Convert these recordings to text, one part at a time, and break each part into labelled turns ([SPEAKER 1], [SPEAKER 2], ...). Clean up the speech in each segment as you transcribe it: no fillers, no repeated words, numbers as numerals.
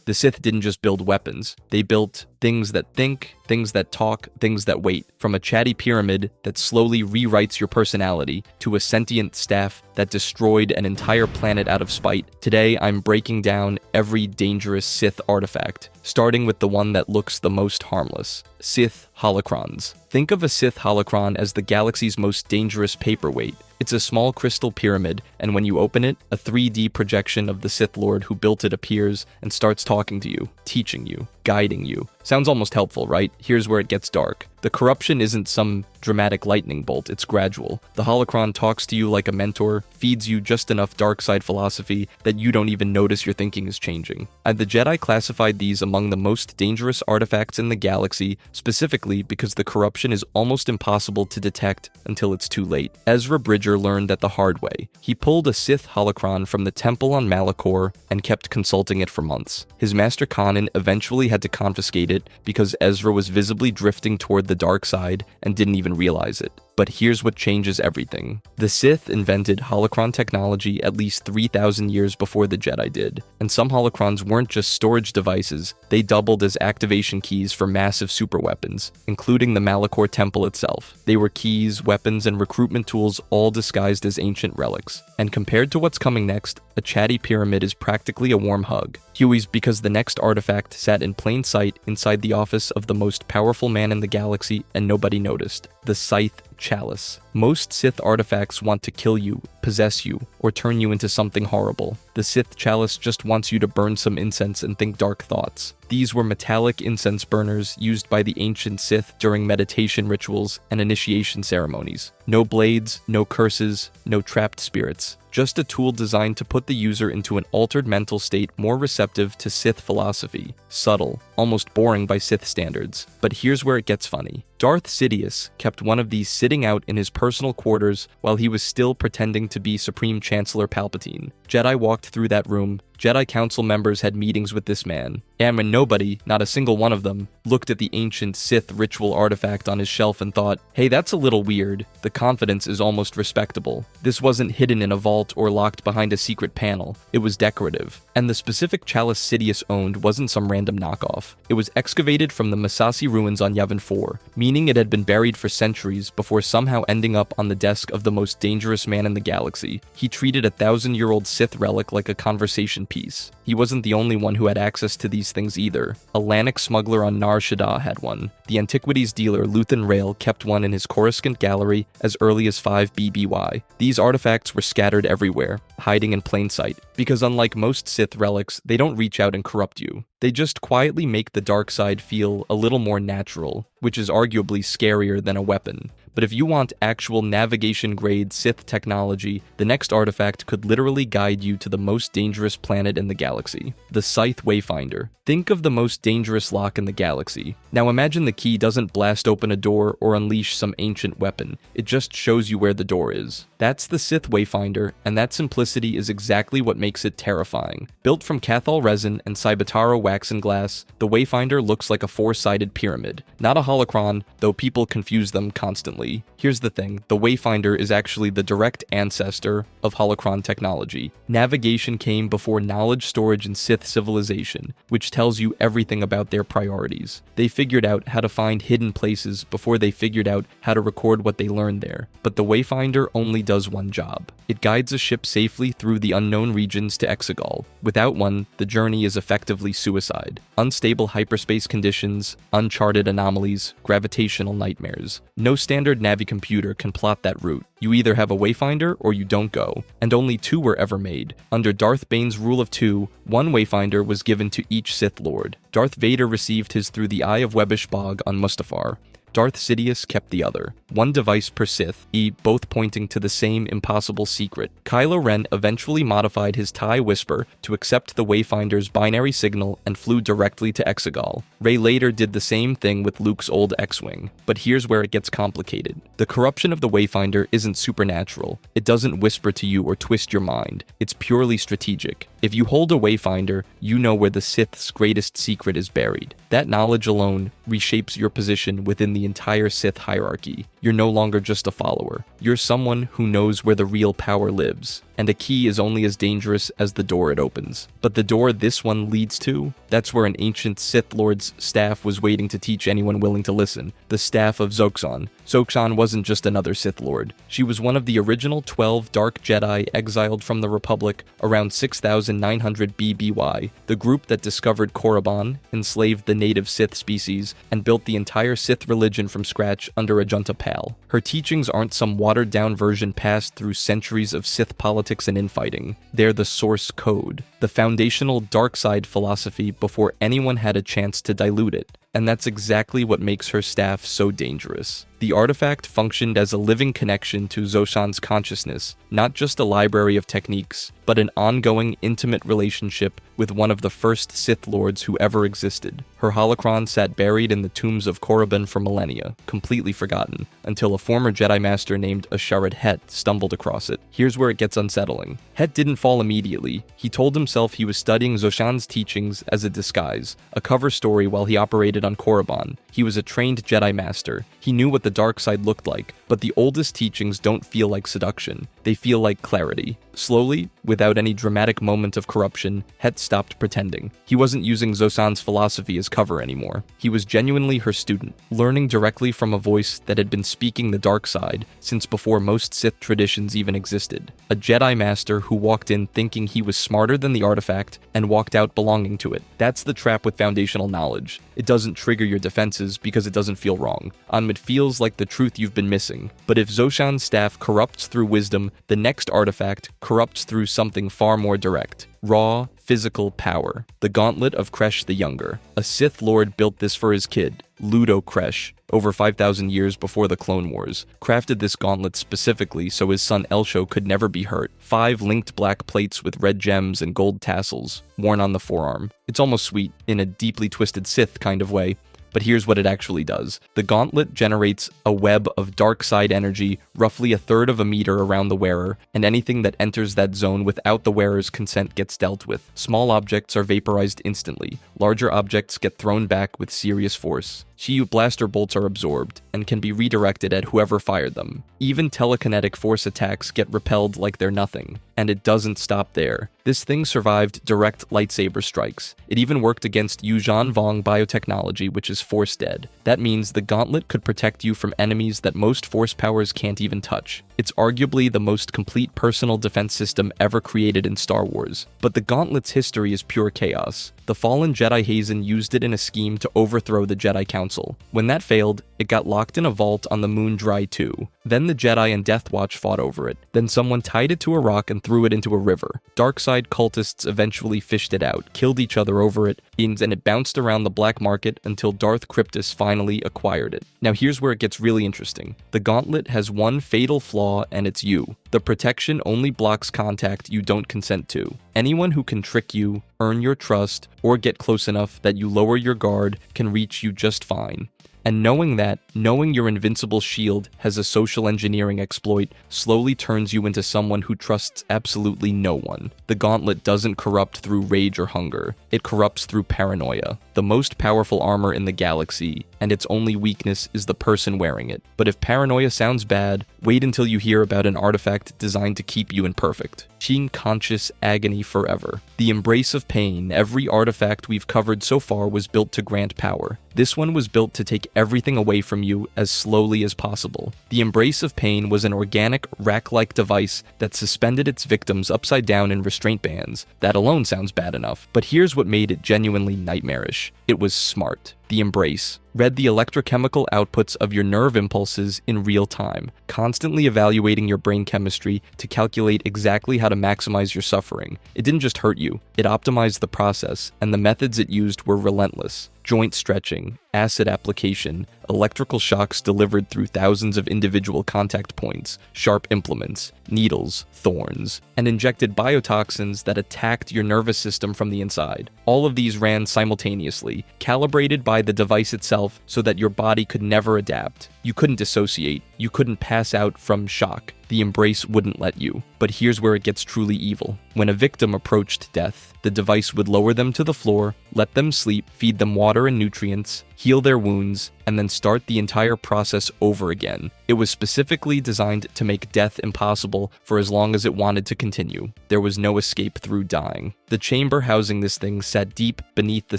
[SPEAKER 1] The Sith didn't just build weapons, they built things that think, things that talk, things that wait. From a chatty pyramid that slowly rewrites your personality to a sentient staff that destroyed an entire planet out of spite. Today, I'm breaking down every dangerous Sith artifact, starting with the one that looks the most harmless: Sith holocrons. Think of a Sith holocron as the galaxy's most dangerous paperweight. It's a small crystal pyramid, and when you open it, a 3D projection of the Sith Lord who built it appears and starts talking to you, teaching you, guiding you. Sounds almost helpful, right? Here's where it gets dark. The corruption isn't some dramatic lightning bolt, it's gradual. The holocron talks to you like a mentor, feeds you just enough dark side philosophy that you don't even notice your thinking is changing. And the Jedi classified these among the most dangerous artifacts in the galaxy, specifically because the corruption is almost impossible to detect until it's too late. Ezra Bridger learned that the hard way. He pulled a Sith holocron from the temple on Malachor and kept consulting it for months. His master Kanan eventually had to confiscate it because Ezra was visibly drifting toward the dark side and didn't even realize it. But here's what changes everything. The Sith invented holocron technology at least 3,000 years before the Jedi did, and some holocrons weren't just storage devices, they doubled as activation keys for massive superweapons, including the Malachor Temple itself. They were keys, weapons, and recruitment tools all disguised as ancient relics. And compared to what's coming next, a chatty pyramid is practically a warm hug. Huey's because the next artifact sat in plain sight inside the office of the most powerful man in the galaxy and nobody noticed: the Scythe Chalice. Most Sith artifacts want to kill you, possess you, or turn you into something horrible. The Sith Chalice just wants you to burn some incense and think dark thoughts. These were metallic incense burners used by the ancient Sith during meditation rituals and initiation ceremonies. No blades, no curses, no trapped spirits. Just a tool designed to put the user into an altered mental state more receptive to Sith philosophy. Subtle, almost boring by Sith standards. But here's where it gets funny. Darth Sidious kept one of these sitting out in his personal quarters while he was still pretending to be Supreme Chancellor Palpatine. Jedi walked through that room. Jedi Council members had meetings with this man, and when nobody, not a single one of them, looked at the ancient Sith ritual artifact on his shelf and thought, hey, that's a little weird, the confidence is almost respectable. This wasn't hidden in a vault or locked behind a secret panel, it was decorative. And the specific chalice Sidious owned wasn't some random knockoff. It was excavated from the Masasi ruins on Yavin 4, meaning it had been buried for centuries before somehow ending up on the desk of the most dangerous man in the galaxy. He treated a 1,000-year-old Sith relic like a conversation piece. He wasn't the only one who had access to these things either. A Lannic smuggler on Nar Shaddaa had one. The antiquities dealer Luthen Rael kept one in his Coruscant gallery as early as 5 BBY. These artifacts were scattered everywhere, hiding in plain sight, because unlike most Sith relics, they don't reach out and corrupt you. They just quietly make the dark side feel a little more natural, which is arguably scarier than a weapon. But if you want actual navigation-grade Sith technology, the next artifact could literally guide you to the most dangerous planet in the galaxy, the Scythe Wayfinder. Think of the most dangerous lock in the galaxy. Now imagine the key doesn't blast open a door or unleash some ancient weapon, it just shows you where the door is. That's the Sith Wayfinder, and that simplicity is exactly what makes it terrifying. Built from Cathal resin and Cybotaro wax and glass, the Wayfinder looks like a four-sided pyramid. Not a holocron, though people confuse them constantly. Here's the thing, the Wayfinder is actually the direct ancestor of holocron technology. Navigation came before knowledge storage in Sith civilization, which tells you everything about their priorities. They figured out how to find hidden places before they figured out how to record what they learned there. But the Wayfinder only does one job. It guides a ship safely through the unknown regions to Exegol. Without one, the journey is effectively suicide. Unstable hyperspace conditions, uncharted anomalies, gravitational nightmares. No standard navicomputer can plot that route. You either have a Wayfinder or you don't go, and only two were ever made. Under Darth Bane's rule of two, one Wayfinder was given to each Sith Lord. Darth Vader received his through the Eye of Webbish Bog on Mustafar. Darth Sidious kept the other. One device per Sith, both pointing to the same impossible secret. Kylo Ren eventually modified his TIE Whisper to accept the Wayfinder's binary signal and flew directly to Exegol. Rey later did the same thing with Luke's old X-Wing. But here's where it gets complicated. The corruption of the Wayfinder isn't supernatural. It doesn't whisper to you or twist your mind. It's purely strategic. If you hold a Wayfinder, you know where the Sith's greatest secret is buried. That knowledge alone reshapes your position within the entire Sith hierarchy. You're no longer just a follower. You're someone who knows where the real power lives. and a key is only as dangerous as the door it opens. But the door this one leads to, that's where an ancient Sith Lord's staff was waiting to teach anyone willing to listen, the Staff of Zoxan. Zoxan wasn't just another Sith Lord. She was one of the original 12 Dark Jedi exiled from the Republic around 6900 BBY, the group that discovered Korriban, enslaved the native Sith species, and built the entire Sith religion from scratch under Ajunta Pal. Her teachings aren't some watered-down version passed through centuries of Sith politics and infighting. They're the source code, the foundational dark side philosophy before anyone had a chance to dilute it. And that's exactly what makes her staff so dangerous. The artifact functioned as a living connection to Zoshan's consciousness, not just a library of techniques, but an ongoing, intimate relationship with one of the first Sith Lords who ever existed. Her holocron sat buried in the tombs of Korriban for millennia, completely forgotten, until a former Jedi Master named Asharid Het stumbled across it. Here's where it gets unsettling. Het didn't fall immediately. He told himself he was studying Zoshan's teachings as a disguise, a cover story while he operated on Korriban. He was a trained Jedi Master. He knew what the dark side looked like, but the oldest teachings don't feel like seduction. They feel like clarity. Slowly, without any dramatic moment of corruption, Het stopped pretending. He wasn't using Zoshan's philosophy as cover anymore. He was genuinely her student, learning directly from a voice that had been speaking the dark side since before most Sith traditions even existed. A Jedi Master who walked in thinking he was smarter than the artifact and walked out belonging to it. That's the trap with foundational knowledge. It doesn't trigger your defenses because it doesn't feel wrong. It feels like the truth you've been missing. But if Zoshan's staff corrupts through wisdom, the next artifact corrupts through something far more direct. Raw, physical power. The Gauntlet of Kresh the Younger. A Sith Lord built this for his kid, Ludo Kresh, over 5,000 years before the Clone Wars. Crafted this gauntlet specifically so his son Elsho could never be hurt. 5 linked black plates with red gems and gold tassels, worn on the forearm. It's almost sweet, in a deeply twisted Sith kind of way. But here's what it actually does. The gauntlet generates a web of dark side energy, roughly 1/3 of a meter around the wearer, and anything that enters that zone without the wearer's consent gets dealt with. Small objects are vaporized instantly. Larger objects get thrown back with serious force. Shiyu blaster bolts are absorbed, and can be redirected at whoever fired them. Even telekinetic force attacks get repelled like they're nothing. And it doesn't stop there. This thing survived direct lightsaber strikes. It even worked against Yuuzhan Vong biotechnology, which is force dead. That means the gauntlet could protect you from enemies that most force powers can't even touch. It's arguably the most complete personal defense system ever created in Star Wars. But the gauntlet's history is pure chaos. The fallen Jedi Hazen used it in a scheme to overthrow the Jedi Council. When that failed, it got locked in a vault on the moon Dry 2. Then the Jedi and Death Watch fought over it. Then someone tied it to a rock and threw it into a river. Darkside cultists eventually fished it out, killed each other over it, and it bounced around the black market until Darth Cryptus finally acquired it. Now here's where it gets really interesting. The gauntlet has one fatal flaw, and it's you. The protection only blocks contact you don't consent to. Anyone who can trick you, earn your trust, or get close enough that you lower your guard can reach you just fine. And knowing your invincible shield has a social engineering exploit slowly turns you into someone who trusts absolutely no one. The gauntlet doesn't corrupt through rage or hunger. It corrupts through paranoia, the most powerful armor in the galaxy, and its only weakness is the person wearing it. But if paranoia sounds bad, wait until you hear about an artifact designed to keep you imperfect. Being conscious agony forever. The embrace of pain. Every artifact we've covered so far was built to grant power. This one was built to take everything away from you as slowly as possible. The embrace of pain was an organic, rack-like device that suspended its victims upside down in restraint bands. That alone sounds bad enough, but here's what made it genuinely nightmarish. It was smart. The embrace read the electrochemical outputs of your nerve impulses in real time, constantly evaluating your brain chemistry to calculate exactly how to maximize your suffering. It didn't just hurt you, it optimized the process, and the methods it used were relentless. Joint stretching, acid application, electrical shocks delivered through thousands of individual contact points, sharp implements, needles, thorns, and injected biotoxins that attacked your nervous system from the inside. All of these ran simultaneously, calibrated by the device itself so that your body could never adapt. You couldn't dissociate. You couldn't pass out from shock. The embrace wouldn't let you. But here's where it gets truly evil. When a victim approached death, the device would lower them to the floor, let them sleep, feed them water and nutrients, heal their wounds, and then start the entire process over again. It was specifically designed to make death impossible for as long as it wanted to continue. There was no escape through dying. The chamber housing this thing sat deep beneath the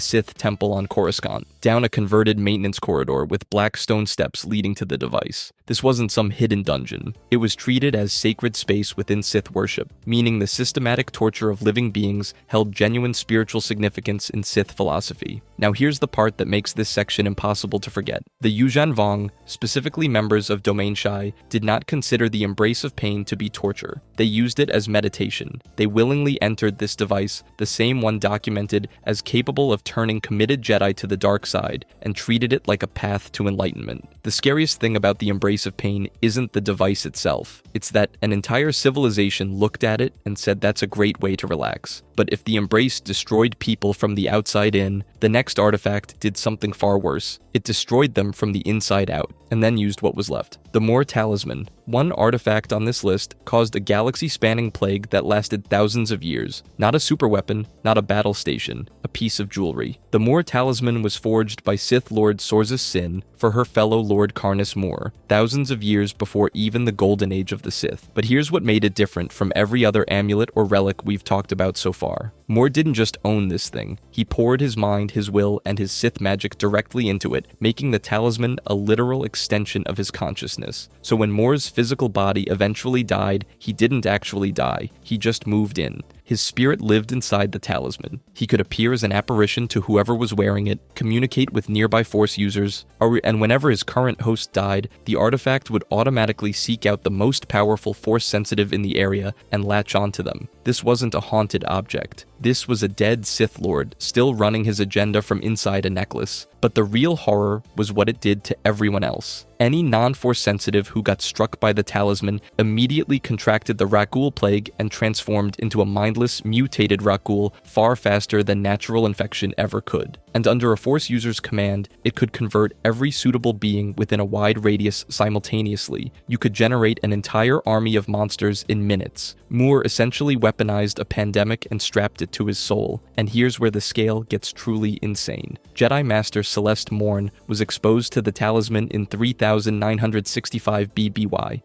[SPEAKER 1] Sith temple on Coruscant, down a converted maintenance corridor with black stone steps leading to the device. This wasn't some hidden dungeon. It was treated as sacred space within Sith worship, meaning the systematic torture of living beings held genuine spiritual significance in Sith philosophy. Now here's the part that makes this section impossible to forget. The Yuuzhan Vong, specifically members of Domain Shai, did not consider the embrace of pain to be torture. They used it as meditation. They willingly entered this device, the same one documented as capable of turning committed Jedi to the dark side, and treated it like a path to enlightenment. The scariest thing about the embrace of pain isn't the device itself. It's that an entire civilization looked at it and said that's a great way to relax. But if the embrace destroyed people from the outside in, the next artifact did something far worse. It destroyed them from the inside out, and then used what was left. The Moor Talisman. One artifact on this list caused a galaxy-spanning plague that lasted thousands of years. Not a superweapon, not a battle station, a piece of jewelry. The Moor Talisman was forged by Sith Lord Sorzus Sin for her fellow Lord Karness Moor, thousands of years before even the Golden Age of the Sith. But here's what made it different from every other amulet or relic we've talked about so far. Moor didn't just own this thing. He poured his mind, his will, and his Sith magic directly into it, making the talisman a literal extension of his consciousness. So when Moor's physical body eventually died, he didn't actually die. He just moved in. His spirit lived inside the talisman. He could appear as an apparition to whoever was wearing it, communicate with nearby Force users, and whenever his current host died, the artifact would automatically seek out the most powerful Force sensitive in the area and latch onto them. This wasn't a haunted object. This was a dead Sith Lord, still running his agenda from inside a necklace. But the real horror was what it did to everyone else. Any non-Force sensitive who got struck by the talisman immediately contracted the Rakghoul plague and transformed into a mindless, mutated Rakghoul far faster than natural infection ever could. And under a Force user's command, it could convert every suitable being within a wide radius simultaneously. You could generate an entire army of monsters in minutes. Moor essentially weaponized a pandemic and strapped it to his soul. And here's where the scale gets truly insane. Jedi Master Celeste Morn was exposed to the talisman in 3965 BBY.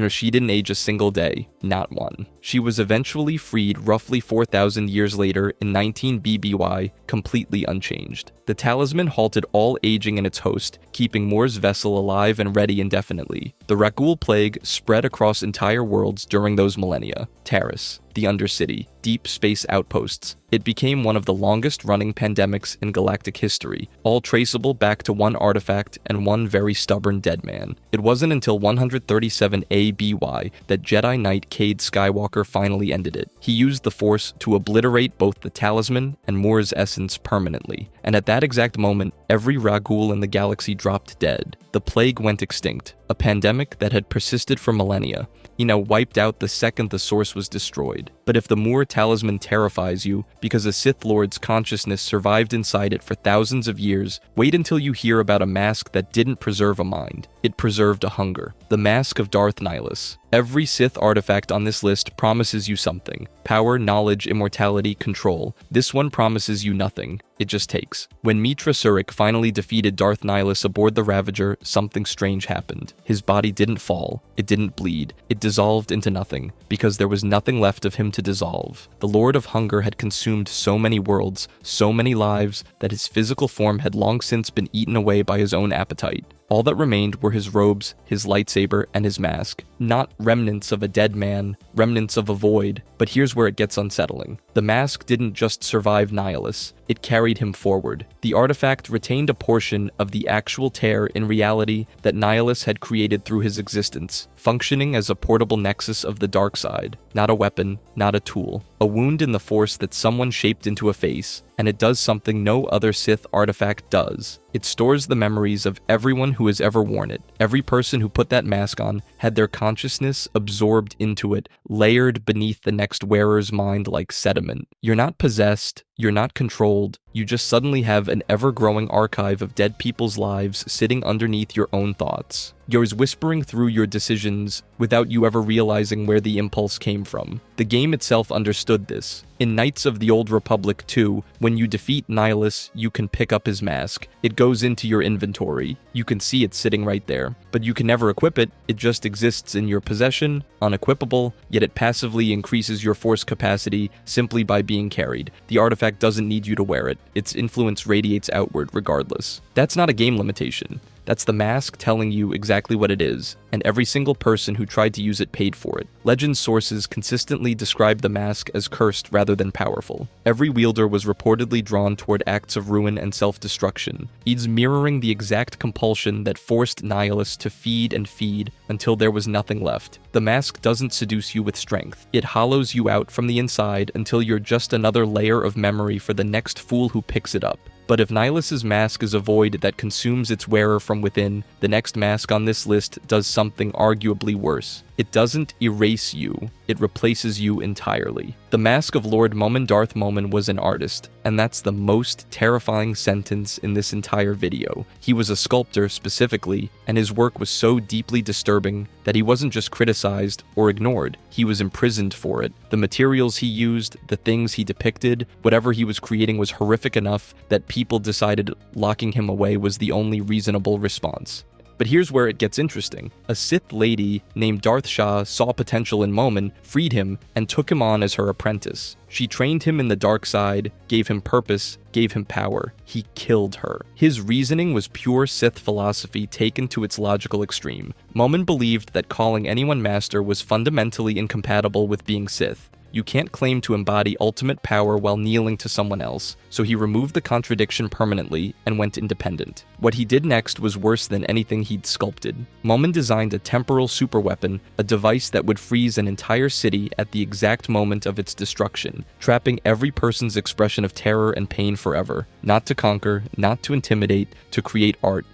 [SPEAKER 1] She didn't age a single day, not one. She was eventually freed roughly 4,000 years later in 19 BBY, completely unchanged. The talisman halted all aging in its host, keeping Moor's vessel alive and ready indefinitely. The Rakghoul plague spread across entire worlds during those millennia. Taris, the Undercity, deep space outposts. It became one of the longest-running pandemics in galactic history, all traceable back to one artifact and one very stubborn dead man. It wasn't until 137 ABY that Jedi Knight Cade Skywalker finally ended it. He used the Force to obliterate both the talisman and Moor's essence permanently, and at that exact moment, every Rakghoul in the galaxy dropped dead. The plague went extinct, a pandemic that had persisted for millennia. Wiped out the second the source was destroyed. But if the Moor Talisman terrifies you because a Sith Lord's consciousness survived inside it for thousands of years, wait until you hear about a mask that didn't preserve a mind. It preserved a hunger. The Mask of Darth Nihilus. Every Sith artifact on this list promises you something. Power, knowledge, immortality, control. This one promises you nothing. It just takes. When Mitra Surik finally defeated Darth Nihilus aboard the Ravager, something strange happened. His body didn't fall. It didn't bleed. It dissolved into nothing, because there was nothing left of him to dissolve. The Lord of Hunger had consumed so many worlds, so many lives, that his physical form had long since been eaten away by his own appetite. All that remained were his robes, his lightsaber, and his mask. Not remnants of a dead man, remnants of a void, but here's where it gets unsettling. The mask didn't just survive Nihilus, it carried him forward. The artifact retained a portion of the actual tear in reality that Nihilus had created through his existence, functioning as a portable nexus of the dark side. Not a weapon, not a tool. A wound in the Force that someone shaped into a face, and it does something no other Sith artifact does. It stores the memories of everyone who has ever worn it. Every person who put that mask on had their consciousness absorbed into it, layered beneath the next wearer's mind like sediment. You're not possessed, you're not controlled, you just suddenly have an ever-growing archive of dead people's lives sitting underneath your own thoughts. Yours whispering through your decisions without you ever realizing where the impulse came from. The game itself understood this. In Knights of the Old Republic 2, when you defeat Nihilus, you can pick up his mask. It goes into your inventory. You can see it sitting right there. But you can never equip it, it just exists in your possession, unequipable, yet it passively increases your force capacity simply by being carried. The artifact doesn't need you to wear it. Its influence radiates outward regardless. That's not a game limitation. That's the mask telling you exactly what it is, and every single person who tried to use it paid for it. Legend sources consistently describe the mask as cursed rather than powerful. Every wielder was reportedly drawn toward acts of ruin and self-destruction, each mirroring the exact compulsion that forced Nihilus to feed and feed until there was nothing left. The mask doesn't seduce you with strength. It hollows you out from the inside until you're just another layer of memory for the next fool who picks it up. But if Nihilus's mask is a void that consumes its wearer from within, the next mask on this list does something arguably worse. It doesn't erase you, it replaces you entirely. The mask of Lord Momin Darth Momin was an artist, and that's the most terrifying sentence in this entire video. He was a sculptor specifically, and his work was so deeply disturbing that he wasn't just criticized or ignored, he was imprisoned for it. The materials he used, the things he depicted, whatever he was creating was horrific enough that people decided locking him away was the only reasonable response. But here's where it gets interesting. A Sith lady named Darth Shah saw potential in Momin, freed him, and took him on as her apprentice. She trained him in the dark side, gave him purpose, gave him power. He killed her. His reasoning was pure Sith philosophy taken to its logical extreme. Momin believed that calling anyone master was fundamentally incompatible with being Sith. You can't claim to embody ultimate power while kneeling to someone else, so he removed the contradiction permanently and went independent. What he did next was worse than anything he'd sculpted. Momin designed a temporal superweapon, a device that would freeze an entire city at the exact moment of its destruction, trapping every person's expression of terror and pain forever. Not to conquer, not to intimidate, to create art.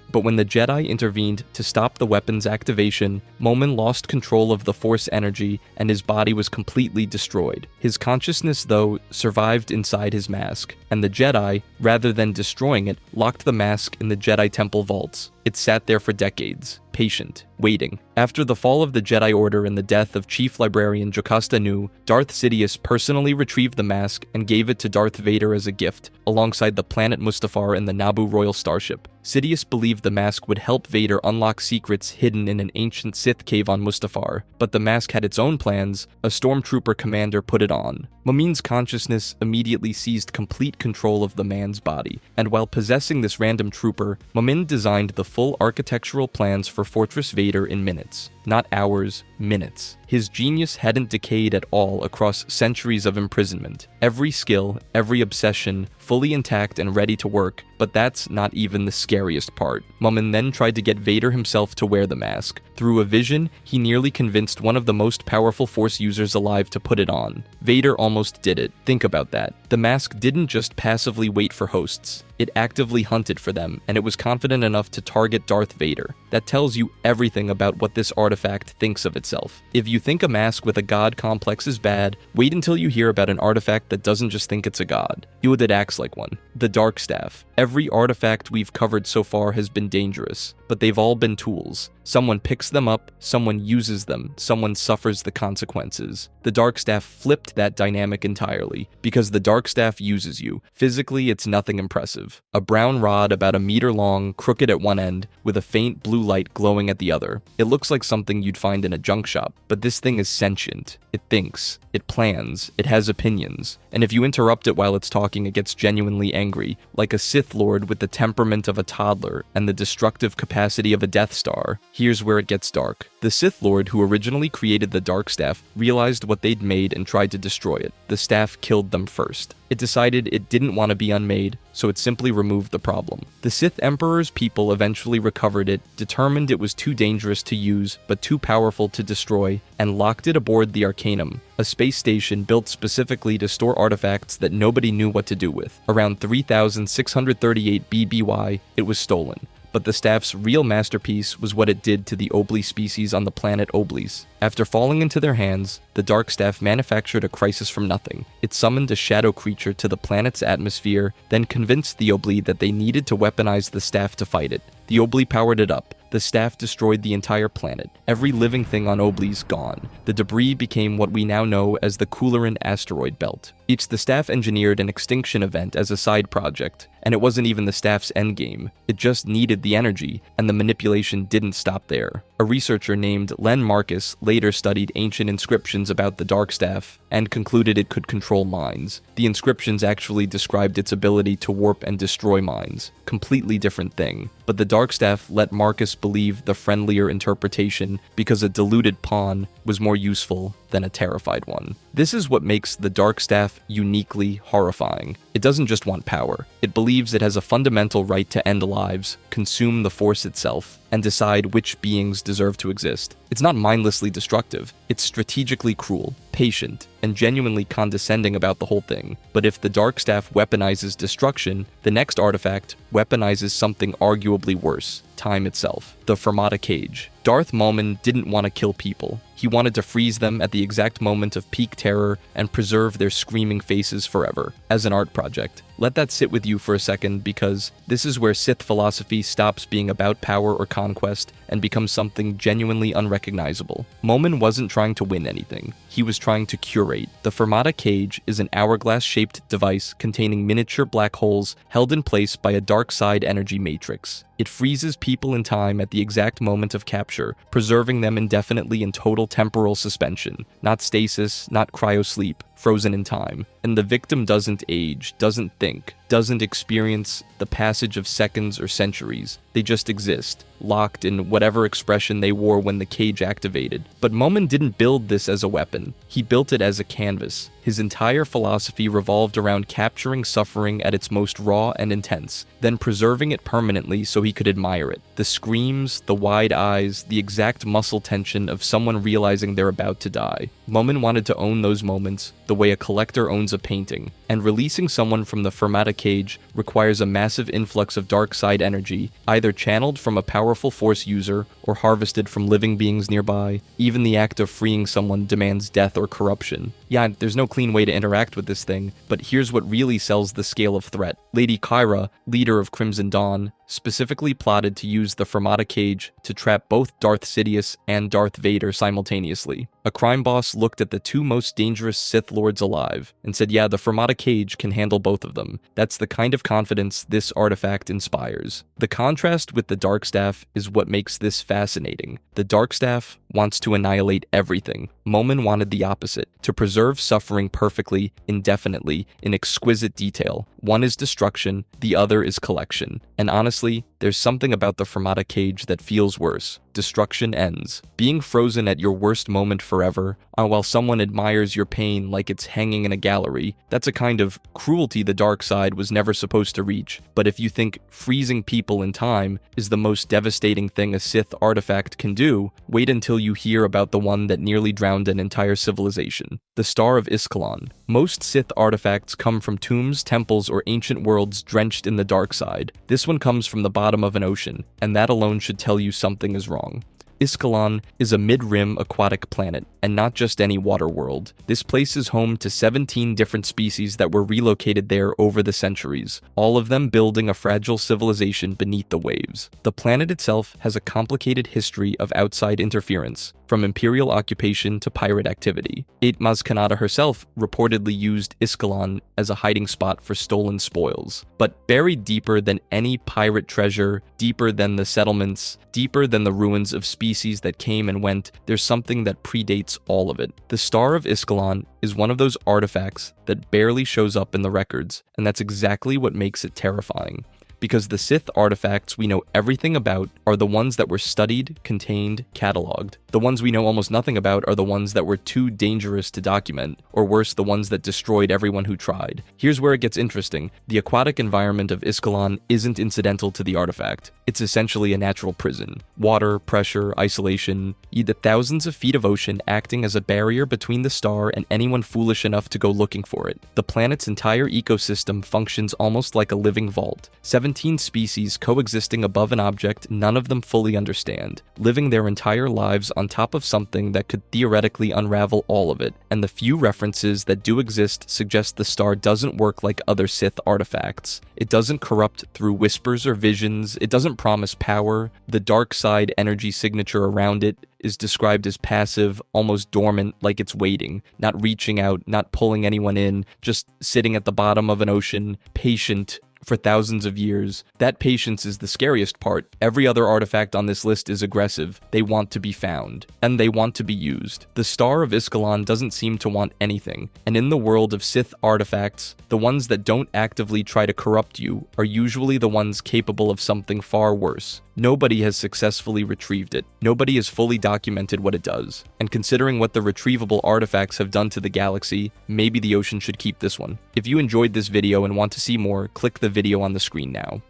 [SPEAKER 1] But when the Jedi intervened to stop the weapon's activation, Momin lost control of the Force energy and his body was completely destroyed. His consciousness, though, survived inside his mask, and the Jedi, rather than destroying it, locked the mask in the Jedi Temple vaults. It sat there for decades, patient, waiting. After the fall of the Jedi Order and the death of Chief Librarian Jocasta Nu, Darth Sidious personally retrieved the mask and gave it to Darth Vader as a gift, alongside the planet Mustafar and the Naboo Royal Starship. Sidious believed the mask would help Vader unlock secrets hidden in an ancient Sith cave on Mustafar, but the mask had its own plans. A stormtrooper commander put it on. Momin's consciousness immediately seized complete control of the man's body, and while possessing this random trooper, Momin designed the full architectural plans for Fortress Vader in minutes. Not hours, minutes. His genius hadn't decayed at all across centuries of imprisonment. Every skill, every obsession, fully intact and ready to work, but that's not even the scariest part. Momin then tried to get Vader himself to wear the mask. Through a vision, he nearly convinced one of the most powerful Force users alive to put it on. Vader almost did it. Think about that. The mask didn't just passively wait for hosts. It actively hunted for them, and it was confident enough to target Darth Vader. That tells you everything about what this artifact thinks of itself. If you think a mask with a god complex is bad, wait until you hear about an artifact that doesn't just think it's a god. That acts like one. The Dark Staff. Every artifact we've covered so far has been dangerous, but they've all been tools. Someone picks them up, someone uses them, someone suffers the consequences. The Dark Staff flipped that dynamic entirely, because the Dark Staff uses you. Physically, it's nothing impressive. A brown rod about a meter long, crooked at one end, with a faint blue light glowing at the other. It looks like something you'd find in a junk shop, but this thing is sentient. It thinks, it plans, it has opinions, and if you interrupt it while it's talking, it gets genuinely angry, like a Sith Lord with the temperament of a toddler and the destructive capacity of a Death Star. Here's where it gets dark. The Sith Lord who originally created the Dark Staff realized what they'd made and tried to destroy it. The staff killed them first. It decided it didn't want to be unmade, so it simply removed the problem. The Sith Emperor's people eventually recovered it, determined it was too dangerous to use, but too powerful to destroy, and locked it aboard the Arcanum, a space station built specifically to store artifacts that nobody knew what to do with. Around 3638 BBY, it was stolen. But the staff's real masterpiece was what it did to the Obli species on the planet Oblis. After falling into their hands, the Dark Staff manufactured a crisis from nothing. It summoned a shadow creature to the planet's atmosphere, then convinced the Obli that they needed to weaponize the staff to fight it. The Obli powered it up. The staff destroyed the entire planet. Every living thing on Oblis gone. The debris became what we now know as the Cooleran asteroid belt. The staff engineered an extinction event as a side project, and it wasn't even the staff's endgame. It just needed the energy, and the manipulation didn't stop there. A researcher named Len Marcus later studied ancient inscriptions about the Dark Staff and concluded it could control minds. The inscriptions actually described its ability to warp and destroy minds. Completely different thing. But the Dark Staff let Marcus believe the friendlier interpretation because a deluded pawn was more useful than a terrified one. This is what makes the Dark Staff uniquely horrifying. It doesn't just want power. It believes it has a fundamental right to end lives, consume the Force itself, and decide which beings deserve to exist. It's not mindlessly destructive. It's strategically cruel, patient, and genuinely condescending about the whole thing. But if the Dark Staff weaponizes destruction, the next artifact weaponizes something arguably worse, time itself. The Fermata Cage. Darth Maulman didn't want to kill people. He wanted to freeze them at the exact moment of peak terror and preserve their screaming faces forever, as an art project. Let that sit with you for a second, because this is where Sith philosophy stops being about power or conquest and becomes something genuinely unrecognizable. Maulman wasn't trying to win anything. He was trying to curate. The Fermata Cage is an hourglass-shaped device containing miniature black holes held in place by a dark side energy matrix. It freezes people in time at the exact moment of capture, preserving them indefinitely in total temporal suspension. Not stasis, not cryosleep, frozen in time. And the victim doesn't age, doesn't think, doesn't experience the passage of seconds or centuries. They just exist, locked in whatever expression they wore when the cage activated. But Maulman didn't build this as a weapon. He built it as a canvas. His entire philosophy revolved around capturing suffering at its most raw and intense, then preserving it permanently so he could admire it. The screams, the wide eyes, the exact muscle tension of someone realizing they're about to die. Maulman wanted to own those moments the way a collector owns a painting, and releasing someone from the Fermata Cage requires a massive influx of dark side energy, either channeled from a powerful Force user or harvested from living beings nearby. Even the act of freeing someone demands death or corruption. Yeah, there's no clean way to interact with this thing, but here's what really sells the scale of threat. Lady Kyra, leader of Crimson Dawn, specifically plotted to use the Fermata Cage to trap both Darth Sidious and Darth Vader simultaneously. A crime boss looked at the two most dangerous Sith Lords alive and said, yeah, the Fermata Cage can handle both of them. That's the kind of confidence this artifact inspires. The contrast with the Dark Staff is what makes this fascinating. The Dark Staff wants to annihilate everything. Maulman wanted the opposite, to preserve suffering perfectly, indefinitely, in exquisite detail. One is destruction, the other is collection. And honestly, there's something about the Fermata Cage that feels worse. Destruction ends. Being frozen at your worst moment forever, while someone admires your pain like it's hanging in a gallery, that's a kind of cruelty the dark side was never supposed to reach. But if you think freezing people in time is the most devastating thing a Sith artifact can do, wait until you hear about the one that nearly drowned an entire civilization. The Star of Iskalon. Most Sith artifacts come from tombs, temples, or ancient worlds drenched in the dark side. This one comes from the bottom of an ocean, and that alone should tell you something is wrong. Iskalon is a mid-rim aquatic planet, and not just any water world. This place is home to 17 different species that were relocated there over the centuries, all of them building a fragile civilization beneath the waves. The planet itself has a complicated history of outside interference, from imperial occupation to pirate activity. Maz Kanata herself reportedly used Iskalon as a hiding spot for stolen spoils. But buried deeper than any pirate treasure, deeper than the settlements, deeper than the ruins of species that came and went, there's something that predates all of it. The Star of Iskalon is one of those artifacts that barely shows up in the records, and that's exactly what makes it terrifying. Because the Sith artifacts we know everything about are the ones that were studied, contained, cataloged. The ones we know almost nothing about are the ones that were too dangerous to document, or worse, the ones that destroyed everyone who tried. Here's where it gets interesting. The aquatic environment of Iskalon isn't incidental to the artifact. It's essentially a natural prison. Water, pressure, isolation, the thousands of feet of ocean acting as a barrier between the star and anyone foolish enough to go looking for it. The planet's entire ecosystem functions almost like a living vault. 17 17 species coexisting above an object none of them fully understand, living their entire lives on top of something that could theoretically unravel all of it, and the few references that do exist suggest the star doesn't work like other Sith artifacts. It doesn't corrupt through whispers or visions, it doesn't promise power, the dark side energy signature around it is described as passive, almost dormant, like it's waiting, not reaching out, not pulling anyone in, just sitting at the bottom of an ocean, patient for thousands of years. That patience is the scariest part. Every other artifact on this list is aggressive. They want to be found, and they want to be used. The Star of Iskalon doesn't seem to want anything, and in the world of Sith artifacts, the ones that don't actively try to corrupt you are usually the ones capable of something far worse. Nobody has successfully retrieved it. Nobody has fully documented what it does. And considering what the retrievable artifacts have done to the galaxy, maybe the ocean should keep this one. If you enjoyed this video and want to see more, click the video on the screen now.